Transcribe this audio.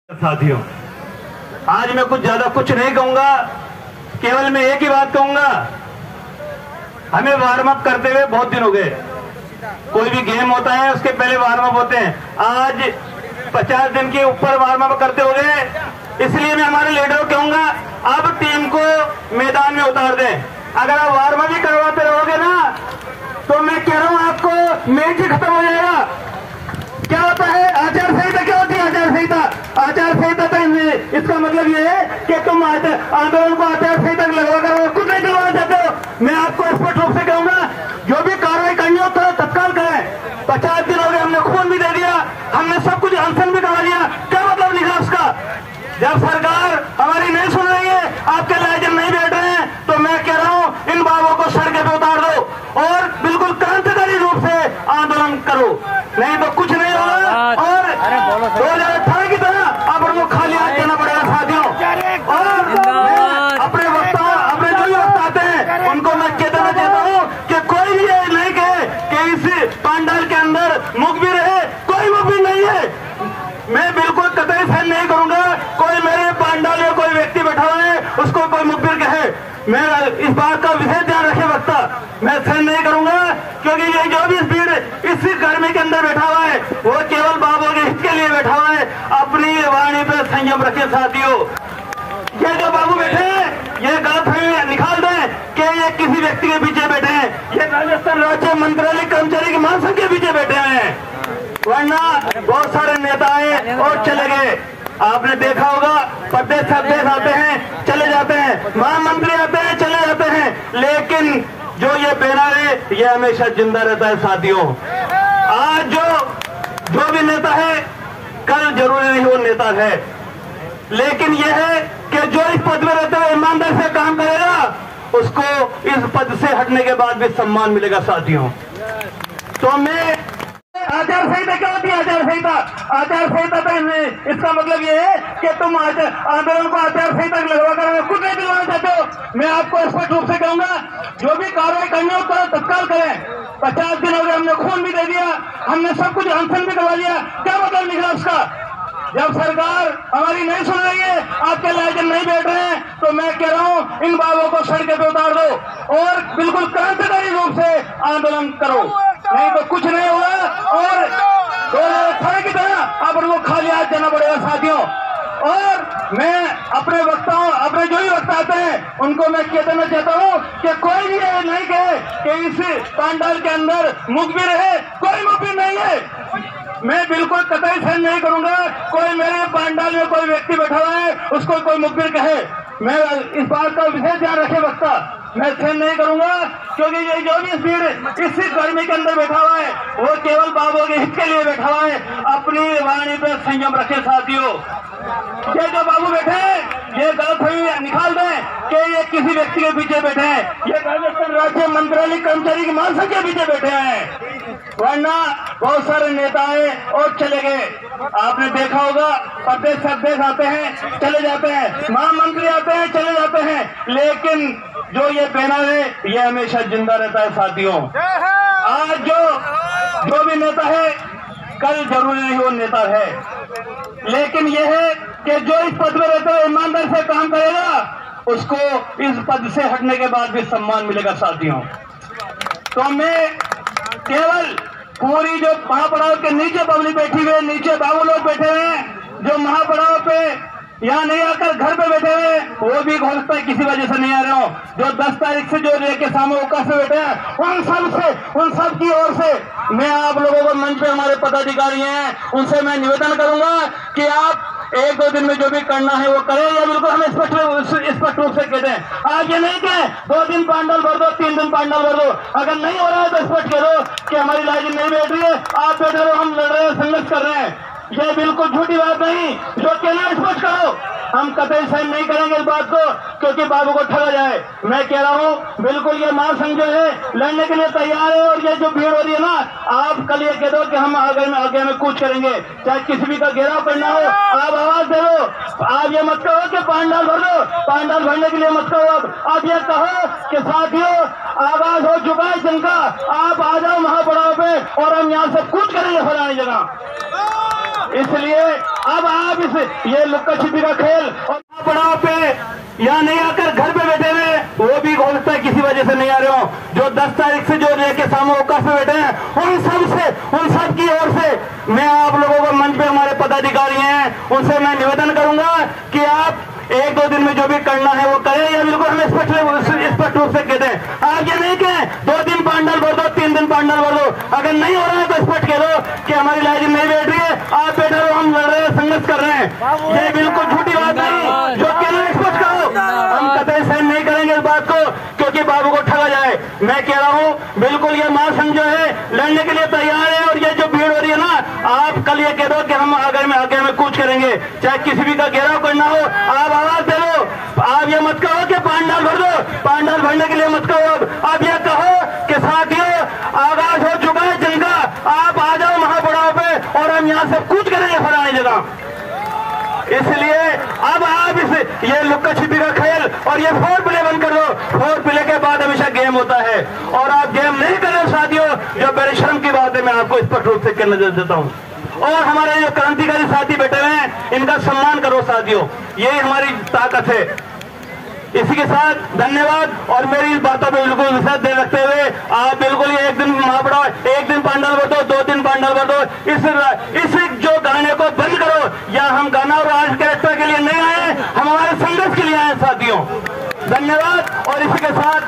साथियों, आज मैं कुछ नहीं कहूंगा, केवल मैं एक ही बात कहूंगा। हमें वार्म अप करते हुए बहुत दिन हो गए। कोई भी गेम होता है उसके पहले वार्म अप होते हैं। आज 50 दिन के ऊपर वार्म अप करते हो गए, इसलिए मैं हमारे लीडर को कहूंगा अब टीम को मैदान में उतार दें। अगर आप वार्म अप ही करवाते रहोगे ना तो मैं कह रहा हूं आपको मैच ही खत्म हो जाएगा। क्या होता है आचार संहिता? क्या होती है आचार संहिता? आचार संहिता तो इसका मतलब ये है कि तुम आंदोलन को आचार संहिता लगवा कर कुछ नहीं करवाना चाहते हो। मैं आपको स्पष्ट रूप से कहूंगा, जो भी कार्रवाई करनी हो तो तत्काल करें। 50 दिन हो गए, हमने खून भी दे दिया, हमने सब कुछ अनशन भी करवा दिया। क्या मतलब निकला उसका? जब सरकार हमारी नहीं सुन रही है, आपके लाइजन नहीं बैठ रहे हैं, तो मैं कह रहा हूं इन बाबों को सड़क पे उतार दो और बिल्कुल क्रांतिकारी रूप से आंदोलन करो, नहीं तो कुछ नहीं होगा। और 2018 की तरह अब उनको खाली हाथ देना पड़ेगा साथियों। और अपने जो भी वक्त आते हैं उनको मैं कहना चाहता हूँ कि कोई भी ये नहीं कहे कि इस पंडाल के अंदर मुखबिर है। कोई मुखबिर नहीं है। मैं बिल्कुल कतई सहन नहीं करूंगा कोई मेरे पंडाल में कोई व्यक्ति बैठा हुआ है उसको कोई मुखबिर कहे। मैं इस बात का विशेष ध्यान रखे वक्ता, मैं सहन नहीं करूंगा, क्योंकि ये जो भी भीड़ इस गर्मी के अंदर बैठा हुआ है वो केवल बाबू के हित के लिए बैठा हुआ है। अपनी वाणी पे संयम रखे साथियों। ये जो बाबू बैठे हैं ये गलतफहमी निकाल दें कि ये किसी व्यक्ति के पीछे बैठे हैं। ये राजस्थान राज्य मंत्रालय कर्मचारी के महासंघ के पीछे बैठे हैं, वरना बहुत सारे नेता आए और चले गए। आपने देखा होगा प्रदेश अध्यक्ष आते हैं चले जाते हैं, महामंत्री आते हैं चले जाते हैं, लेकिन जो ये बैनर है ये हमेशा जिंदा रहता है साथियों। आज जो भी नेता है कल जरूरी नहीं वो नेता है, लेकिन यह है कि जो इस पद में रहते हुए ईमानदारी से काम करेगा उसको इस पद से हटने के बाद भी सम्मान मिलेगा साथियों। तो मैं आचार संहिता क्या होती है? आचार संहिता तो इसका मतलब ये है कि तुम आंदोलन को आचार संहिता लगवा कर कुछ नहीं दिलवाना चाहते हो। मैं आपको स्पष्ट रूप से कहूंगा, जो भी कार्रवाई करनी हो तो तत्काल करें। 50 दिन हो गए, हमने खून भी दे दिया, हमने सब कुछ अनशन भी करवा दिया। क्या मतलब निकला उसका? जब सरकार हमारी नहीं सुन रही है, आपके लाइजन नहीं बैठ रहे हैं, तो मैं कह रहा हूं इन बाबों को सड़क पे उतार दो और बिल्कुल क्रांतिकारी रूप से आंदोलन करो, नहीं तो कुछ नहीं होगा। और 2018 की तरह अब उनको खाली हाथ देना पड़ेगा साथियों। और मैं अपने जो भी वक्त आते हैं उनको मैं कहना चाहता हूं कि कोई भी ये नहीं कहे कि इस पंडाल के अंदर मुखबिर है। कोई मुखबिर नहीं है। मैं बिल्कुल कतई सहन नहीं करूंगा कोई मेरे पंडाल में कोई व्यक्ति बैठा हुआ है उसको कोई मुखबिर कहे। मैं इस बात का विशेष ध्यान रखे वक्ता, मैं सहन नहीं करूंगा, क्योंकि ये जो भी भीड़ इस गर्मी के अंदर बैठा हुआ है वो केवल बाबू के हित के लिए बैठा हुआ है। अपनी वाणी पे संयम रखे साथियों। ये जो बाबू बैठे हैं ये गलतफहमी निकाल दें कि ये किसी व्यक्ति के पीछे बैठे हैं। ये राजस्थान राज्य मंत्रालय कर्मचारी के महासंघ के पीछे बैठे हैं, वरना बहुत सारे नेता आए और चले गए। आपने देखा होगा प्रदेश अध्यक्ष आते हैं चले जाते हैं, महामंत्री आते हैं चले जाते हैं, लेकिन जो ये बैनर है ये हमेशा जिंदा रहता है साथियों। आज जो भी नेता है कल जरूरी नहीं वो नेता है, लेकिन यह है कि जो इस पद में रहते हुए ईमानदारी से काम करेगा उसको इस पद से हटने के बाद भी सम्मान मिलेगा साथियों। तो मैं केवल पूरी जो महापड़ाव के नीचे पब्लिक बैठी हुई है, नीचे बाबू लोग बैठे हुए हैं, जो महापड़ाव पे यहाँ नहीं आकर घर पे बैठे हुए वो भी हो सकता है किसी वजह से नहीं आ रहे हो, जो 10 तारीख से जो लेके सामने औकात से बैठे हैं उन सब की ओर से मैं आप लोगों को मंच पे हमारे पदाधिकारी हैं उनसे मैं निवेदन करूंगा कि आप 1-2 दिन में जो भी करना है वो करें, या बिल्कुल हम स्पष्ट रूप से कहते हैं। आज ये नहीं कहें 2 दिन पंडाल भर दो, 3 दिन पंडाल भर दो। अगर नहीं हो रहा है तो स्पष्ट कह दो कि हमारी लाइजन नहीं बैठ रही है, आप बैठ रहे हो, हम लड़ रहे हैं, संघर्ष कर रहे हैं। ये बिल्कुल झूठी बात नहीं, जो कहना स्पष्ट करो। हम कतई सहन नहीं करेंगे इस बात को, क्योंकि बाबू को ठगा जाए। मैं कह रहा हूँ बिल्कुल ये महासंघ जो है लड़ने के लिए तैयार है, और ये जो भीड़ हो रही है ना, आप कल ये कह दो कि हम आगे में कूच करेंगे, चाहे किसी भी का घेराव करना हो, आप आवाज दे दो। आप ये मत कहो कि पंडाल भर दो, पंडाल भरने के लिए मत कहो। आप ये कहो कि साथियों आवाज हो चुका है जिनका, आप आ जाओ महापड़ाव पे और हम यहाँ से कूच करेंगे फलानी जगह। इसलिए अब आप ये लुक्का छिपी का खेल और पड़ाव पे यहाँ नहीं आकर घर पे बैठे हुए, वो भी हो सकता है किसी वजह से नहीं आ रहे हो, जो 10 तारीख से जो लेके सामने अवकाश पे बैठे हैं, उन सब की ओर से मैं आप लोगों को मंच पे हमारे पदाधिकारी हैं उनसे मैं निवेदन करूंगा कि आप 1-2 दिन में जो भी करना है वो करें, या बिल्कुल हमें स्पष्ट रूप से कहते हैं। आप ये नहीं कहें 2 दिन पांडाल भर दो, 3 दिन पांडाल भर दो, अगर नहीं हो रहा है तो स्पष्ट कह दो कि हमारी लाइजिन नहीं बैठ रही है, आप बैठे हो, हम लड़ रहे हैं, संघर्ष कर रहे हैं। ये बिल्कुल झूठी बात नहीं, जो कहना स्पष्ट करो। हम कतई सहन नहीं करेंगे इस बात को, क्योंकि बाबू को ठगा जाए। मैं कह रहा हूँ बिल्कुल ये महासंघ जो है लड़ने के लिए तैयार है, और ये जो भीड़ हो रही है ना, आप कल ये कह दो कि हम आगे में कूच करेंगे, चाहे किसी भी का घेराव करना हो, आप आवाज दे दो। आप ये मत कहो कि पांडाल भर दो, पांडाल भरने के लिए मत कहो। आप ये कहो कि साथियों आगाज हो चुका है जंग का, आप आ जाओ महापड़ाव पे और हम यहाँ से कूच करेंगे फलानी जगह। इसलिए अब आप ये लुक्का छिपी का खेल और ये 4 प्ले बंद कर दो। 4 प्ले के बाद हमेशा गेम होता है, और आप गेम नहीं कर रहे साथियों, जो बड़े शर्म की बात है, मैं आपको स्पष्ट रूप से कहना देता हूँ। और हमारे जो क्रांतिकारी साथी बैठे हुए हैं, इनका सम्मान करो साथियों, यही हमारी ताकत है। इसी के साथ धन्यवाद, और मेरी इस बातों पर बिल्कुल विश्वास दे रखते हुए आप बिल्कुल 1 दिन महापड़ाव, 1 दिन पांडाल भर दो, 2 दिन पांडाल भर दो, इस जो गाने को बंद करो। या हम गाना और आज कैरेक्टर के लिए नहीं आए, हम हमारे संघर्ष के लिए आए साथियों। धन्यवाद। और इसी के साथ